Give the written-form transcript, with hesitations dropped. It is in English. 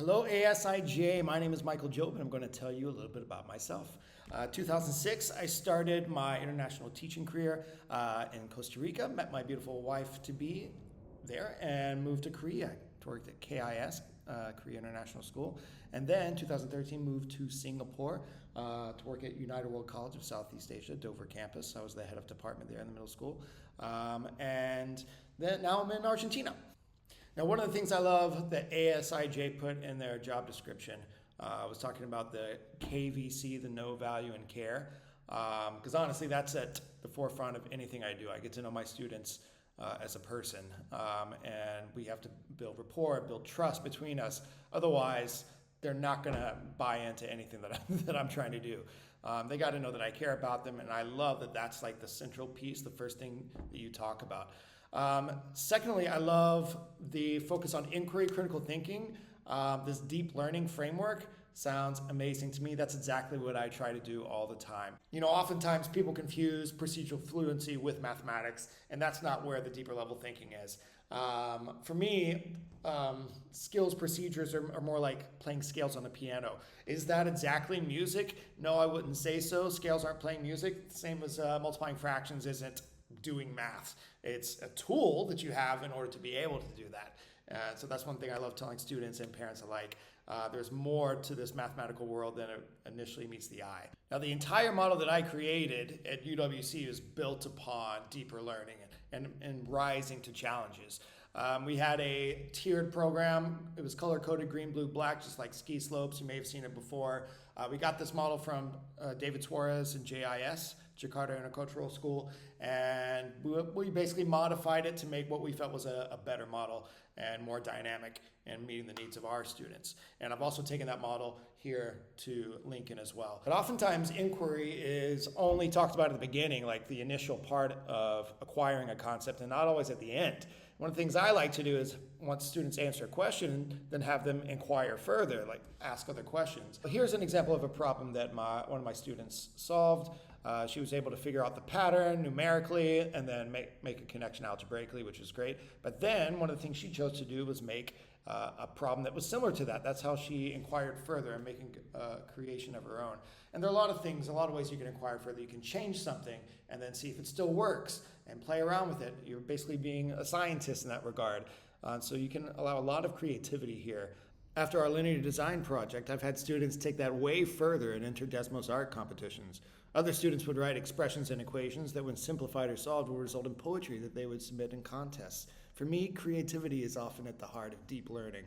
Hello, ASIJ. My name is Michael Jobe, and I'm going to tell you a little bit about myself. 2006, I started my international teaching career in Costa Rica, met my beautiful wife-to-be there, and moved to Korea to work at KIS, Korea International School. And then 2013, moved to Singapore to work at United World College of Southeast Asia, Dover campus. I was the head of department there in the middle school. And then now I'm in Argentina. Now, one of the things I love that ASIJ put in their job description was talking about the KVC, the know, value, and care. Because honestly, that's at the forefront of anything I do. I get to know my students as a person, and we have to build rapport, build trust between us. Otherwise, they're not going to buy into anything that I'm trying to do. They got to know that I care about them, and I love that that's like the central piece, the first thing that you talk about. Secondly, I love the focus on inquiry, critical thinking. This deep learning framework sounds amazing to me. That's exactly what I try to do all the time. You know, oftentimes people confuse procedural fluency with mathematics, and that's not where the deeper level thinking is. For me, skills procedures are more like playing scales on the piano. Is that exactly music? No, I wouldn't say so. Scales aren't playing music. Same as multiplying fractions isn't doing math. It's a tool that you have in order to be able to do that. So that's one thing I love telling students and parents alike. There's more to this mathematical world than it initially meets the eye. Now, the entire model that I created at UWC is built upon deeper learning and rising to challenges. We had a tiered program. It was color-coded green, blue, black, just like ski slopes. You may have seen it before. We got this model from David Suarez and JIS, Jakarta Intercultural School, and we basically modified it to make what we felt was a better model and more dynamic and meeting the needs of our students. And I've also taken that model here to Lincoln as well. But oftentimes inquiry is only talked about at the beginning, like the initial part of acquiring a concept, and not always at the end. One of the things I like to do is once students answer a question, then have them inquire further, like ask other questions. Here's an example of a problem that one of my students solved. She was able to figure out the pattern numerically and then make a connection algebraically, which was great. But then one of the things she chose to do was make a problem that was similar to that. That's how she inquired further and making a creation of her own. And there are a lot of things, a lot of ways you can inquire further. You can change something and then see if it still works and play around with it. You're basically being a scientist in that regard. So you can allow a lot of creativity here. After our linear design project, I've had students take that way further and enter Desmos art competitions. Other students would write expressions and equations that when simplified or solved would result in poetry that they would submit in contests. For me, creativity is often at the heart of deep learning.